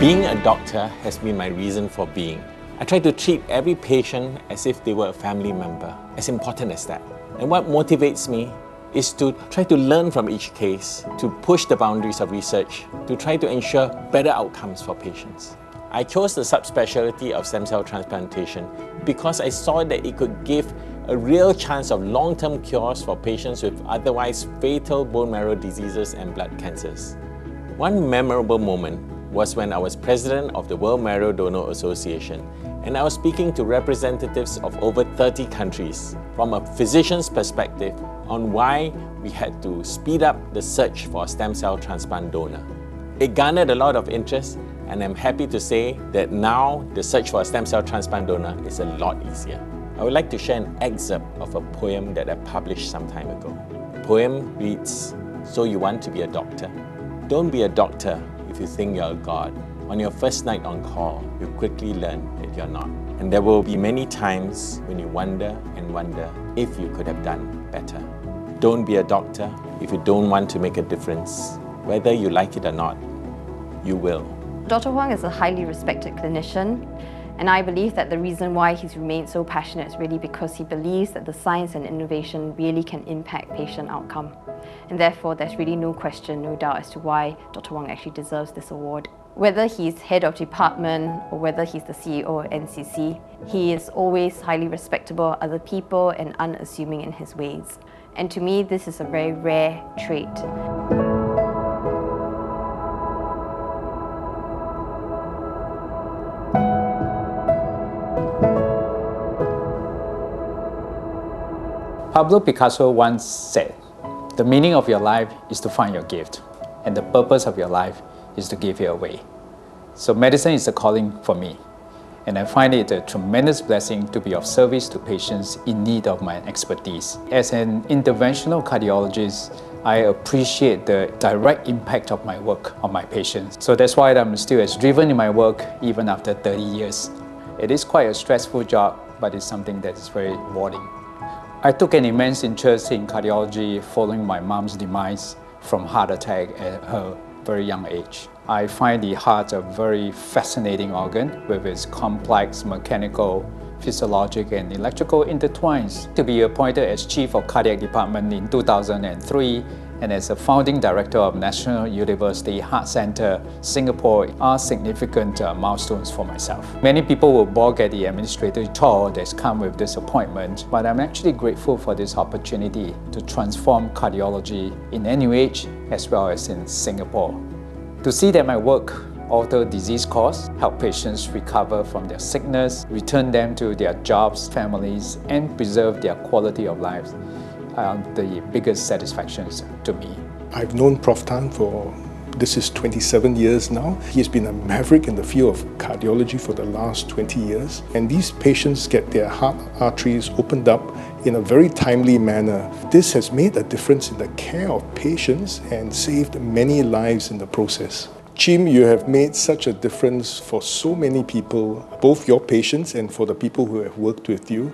Being a doctor has been my reason for being. I try to treat every patient as if they were a family member, as important as that. And what motivates me is to try to learn from each case, to push the boundaries of research, to try to ensure better outcomes for patients. I chose the subspecialty of stem cell transplantation because I saw that it could give a real chance of long-term cures for patients with otherwise fatal bone marrow diseases and blood cancers. One memorable moment was when I was president of the World Marrow Donor Association, and I was speaking to representatives of over 30 countries from a physician's perspective on why we had to speed up the search for a stem cell transplant donor. It garnered a lot of interest, and I'm happy to say that now the search for a stem cell transplant donor is a lot easier. I would like to share an excerpt of a poem that I published some time ago. The poem reads, "So you want to be a doctor? Don't be a doctor if you think you're a god. On your first night on call, you quickly learn that you're not. And there will be many times when you wonder and wonder if you could have done better. Don't be a doctor if you don't want to make a difference. Whether you like it or not, you will." Dr. Huang is a highly respected clinician, and I believe that the reason why he's remained so passionate is really because he believes that the science and innovation really can impact patient outcome. And therefore, there's really no question, no doubt as to why Dr. Huang actually deserves this award. Whether he's head of department or whether he's the CEO of NCC, he is always highly respectable of other people and unassuming in his ways. And to me, this is a very rare trait. Pablo Picasso once said, "The meaning of your life is to find your gift, and the purpose of your life is to give it away." So medicine is a calling for me, and I find it a tremendous blessing to be of service to patients in need of my expertise. As an interventional cardiologist, I appreciate the direct impact of my work on my patients. So that's why I'm still as driven in my work even after 30 years. It is quite a stressful job, but it's something that is very rewarding. I took an immense interest in cardiology following my mom's demise from heart attack at her very young age. I find the heart a very fascinating organ with its complex mechanical, physiologic and electrical intertwines. To be appointed as Chief of Cardiac Department in 2003 and as a founding director of National University Heart Center, Singapore are significant milestones for myself. Many people will balk at the administrative chore that's come with this appointment, but I'm actually grateful for this opportunity to transform cardiology in NUH as well as in Singapore. To see that my work alter disease course, help patients recover from their sickness, return them to their jobs, families, and preserve their quality of life are the biggest satisfactions to me. I've known Prof. Tan for, this is 27 years now. He has been a maverick in the field of cardiology for the last 20 years. And these patients get their heart arteries opened up in a very timely manner. This has made a difference in the care of patients and saved many lives in the process. Chim, you have made such a difference for so many people, both your patients and for the people who have worked with you.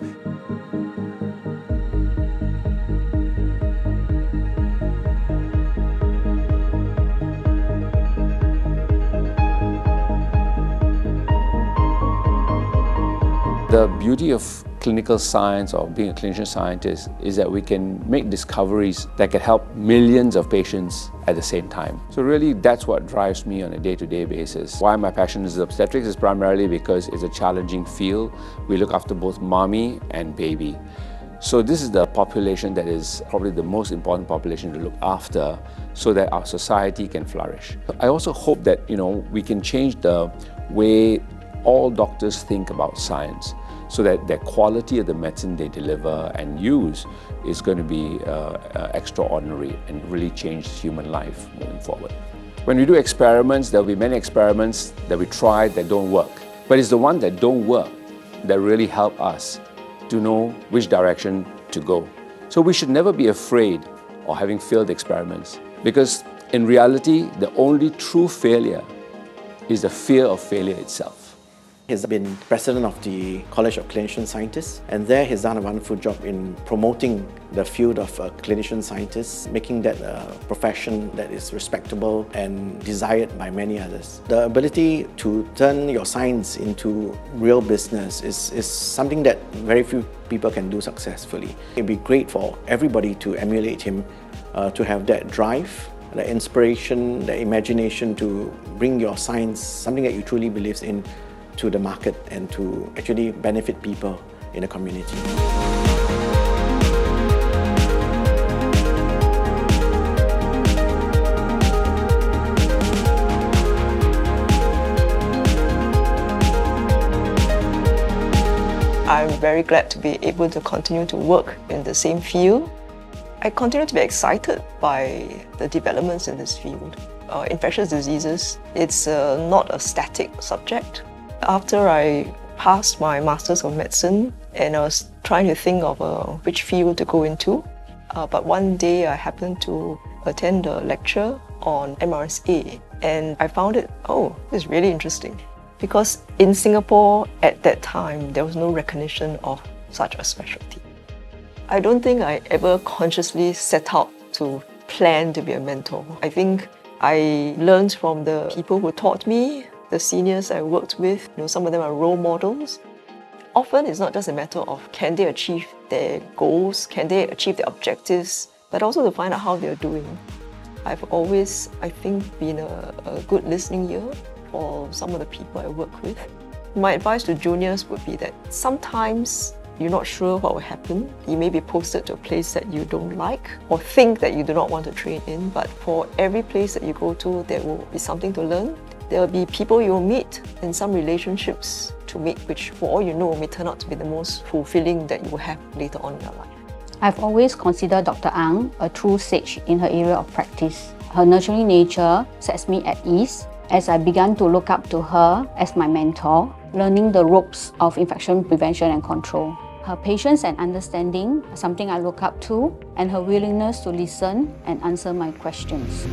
The beauty of clinical science or being a clinician scientist is that we can make discoveries that can help millions of patients at the same time. So really that's what drives me on a day-to-day basis. Why my passion is obstetrics is primarily because it's a challenging field. We look after both mommy and baby. So this is the population that is probably the most important population to look after so that our society can flourish. I also hope that we can change the way all doctors think about science so that the quality of the medicine they deliver and use is going to be extraordinary and really change human life moving forward. When we do experiments, there will be many experiments that we try that don't work. But it's the ones that don't work that really help us to know which direction to go. So we should never be afraid of having failed experiments, because in reality, the only true failure is the fear of failure itself. He's been president of the College of Clinician Scientists, and there he's done a wonderful job in promoting the field of clinician scientists, making that a profession that is respectable and desired by many others. The ability to turn your science into real business is something that very few people can do successfully. It'd be great for everybody to emulate him, to have that drive, the inspiration, the imagination to bring your science, something that you truly believe in, to the market and to actually benefit people in the community. I'm very glad to be able to continue to work in the same field. I continue to be excited by the developments in this field. Infectious diseases, it's not a static subject. After I passed my Masters of Medicine and I was trying to think of which field to go into, but one day I happened to attend a lecture on MRSA and I found it, this is really interesting. Because in Singapore at that time, there was no recognition of such a specialty. I don't think I ever consciously set out to plan to be a mentor. I think I learned from the people who taught me, the seniors I worked with, some of them are role models. Often it's not just a matter of can they achieve their goals, can they achieve their objectives, but also to find out how they're doing. I've always, I think, been a good listening ear for some of the people I work with. My advice to juniors would be that sometimes you're not sure what will happen. You may be posted to a place that you don't like or think that you do not want to train in, but for every place that you go to, there will be something to learn. There will be people you will meet and some relationships to make, which for all you know may turn out to be the most fulfilling that you will have later on in your life. I've always considered Dr. Ang a true sage in her area of practice. Her nurturing nature sets me at ease as I began to look up to her as my mentor, learning the ropes of infection prevention and control. Her patience and understanding are something I look up to, and her willingness to listen and answer my questions.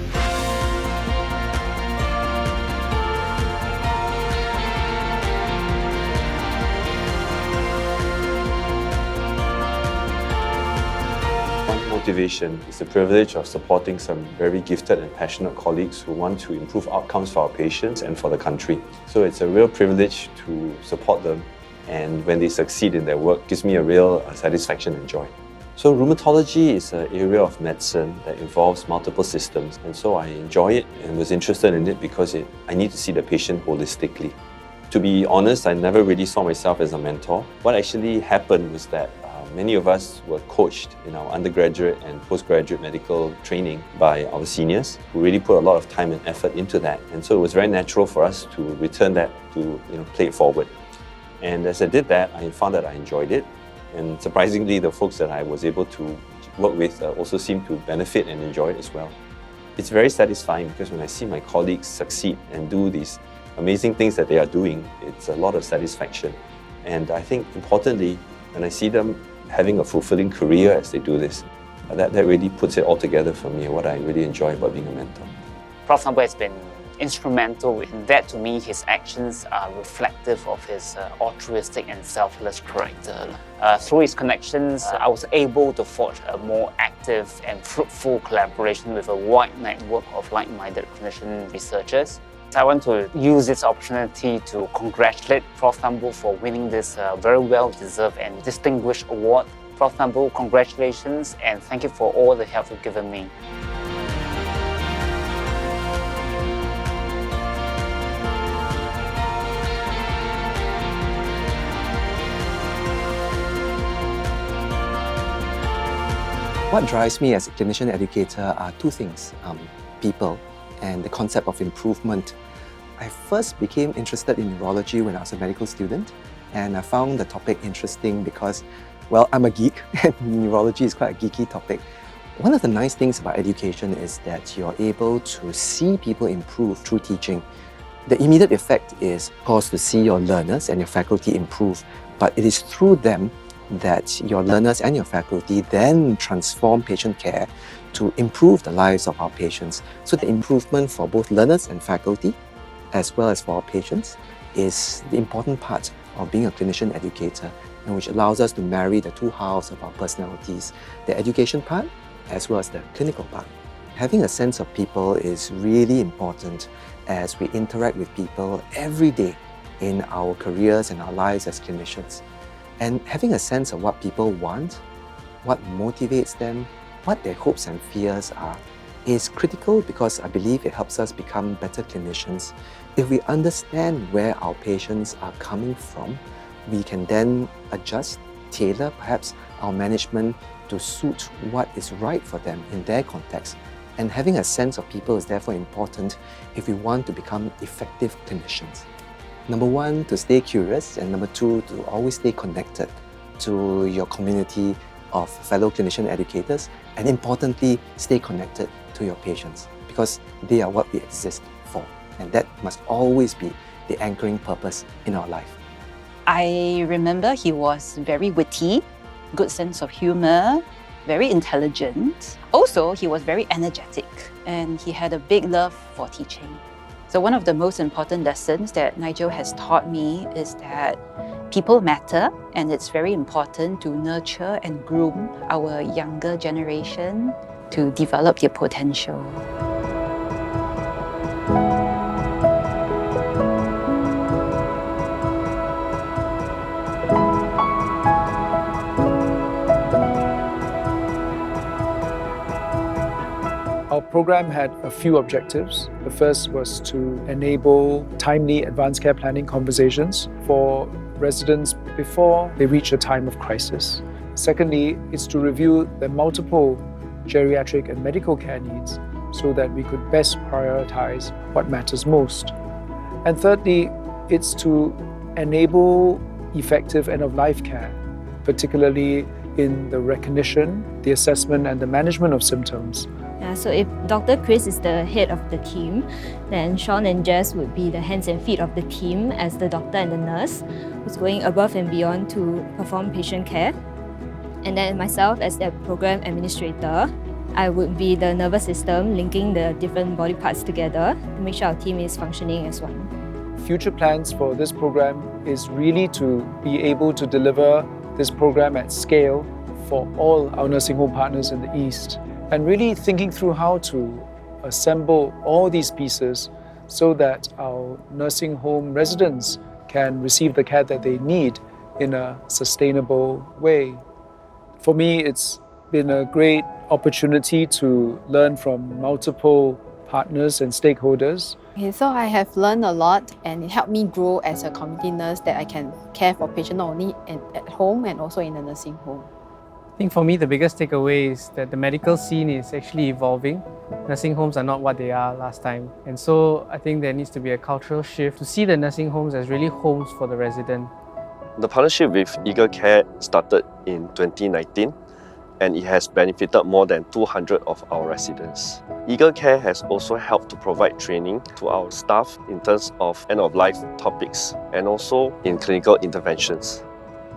Motivation is the privilege of supporting some very gifted and passionate colleagues who want to improve outcomes for our patients and for the country. So it's a real privilege to support them, and when they succeed in their work, it gives me a real satisfaction and joy. So rheumatology is an area of medicine that involves multiple systems, and so I enjoy it and was interested in it because I need to see the patient holistically. To be honest, I never really saw myself as a mentor. What actually happened was that many of us were coached in our undergraduate and postgraduate medical training by our seniors who really put a lot of time and effort into that. And so it was very natural for us to return that, to play it forward. And as I did that, I found that I enjoyed it. And surprisingly, the folks that I was able to work with also seemed to benefit and enjoy it as well. It's very satisfying because when I see my colleagues succeed and do these amazing things that they are doing, it's a lot of satisfaction. And I think importantly, when I see them having a fulfilling career as they do this, that really puts it all together for me, what I really enjoy about being a mentor. Prof. Sambo has been instrumental in that. To me, his actions are reflective of his altruistic and selfless character. Through his connections, I was able to forge a more active and fruitful collaboration with a wide network of like-minded clinician researchers. I want to use this opportunity to congratulate Prof. Sambo for winning this very well-deserved and distinguished award. Prof. Sambo, congratulations and thank you for all the help you've given me. What drives me as a clinician educator are two things, people and the concept of improvement. I first became interested in neurology when I was a medical student, and I found the topic interesting because, well, I'm a geek and neurology is quite a geeky topic. One of the nice things about education is that you're able to see people improve through teaching. The immediate effect is, of course, to see your learners and your faculty improve, but it is through them that your learners and your faculty then transform patient care to improve the lives of our patients. So the improvement for both learners and faculty, as well as for our patients, is the important part of being a clinician educator, and which allows us to marry the two halves of our personalities, the education part as well as the clinical part. Having a sense of people is really important as we interact with people every day in our careers and our lives as clinicians. And having a sense of what people want, what motivates them, what their hopes and fears are, is critical because I believe it helps us become better clinicians. If we understand where our patients are coming from, we can then adjust, tailor perhaps our management to suit what is right for them in their context. And having a sense of people is therefore important if we want to become effective clinicians. Number one, to stay curious, and number two, to always stay connected to your community of fellow clinician educators, and importantly, stay connected to your patients because they are what we exist for, and that must always be the anchoring purpose in our life. I remember he was very witty, good sense of humor, very intelligent. Also, he was very energetic and he had a big love for teaching. So one of the most important lessons that Nigel has taught me is that people matter, and it's very important to nurture and groom our younger generation to develop their potential. Our program had a few objectives. The first was to enable timely advanced care planning conversations for residents before they reach a time of crisis. Secondly, it's to review the multiple geriatric and medical care needs so that we could best prioritize what matters most. And thirdly, it's to enable effective end-of-life care, particularly in the recognition, the assessment, and the management of symptoms. So if Dr. Chris is the head of the team, then Sean and Jess would be the hands and feet of the team as the doctor and the nurse who's going above and beyond to perform patient care. And then myself as the program administrator, I would be the nervous system linking the different body parts together to make sure our team is functioning as one. Future plans for this program is really to be able to deliver this program at scale for all our nursing home partners in the East, and really thinking through how to assemble all these pieces so that our nursing home residents can receive the care that they need in a sustainable way. For me, it's been a great opportunity to learn from multiple partners and stakeholders. Okay, so I have learned a lot, and it helped me grow as a community nurse that I can care for patients not only at home and also in the nursing home. I think for me, the biggest takeaway is that the medical scene is actually evolving. Nursing homes are not what they are last time. And so I think there needs to be a cultural shift to see the nursing homes as really homes for the resident. The partnership with Eagle Care started in 2019, and it has benefited more than 200 of our residents. Eagle Care has also helped to provide training to our staff in terms of end-of-life topics and also in clinical interventions.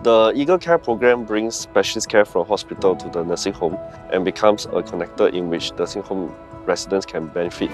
The Eagle Care program brings specialist care from hospital to the nursing home and becomes a connector in which nursing home residents can benefit.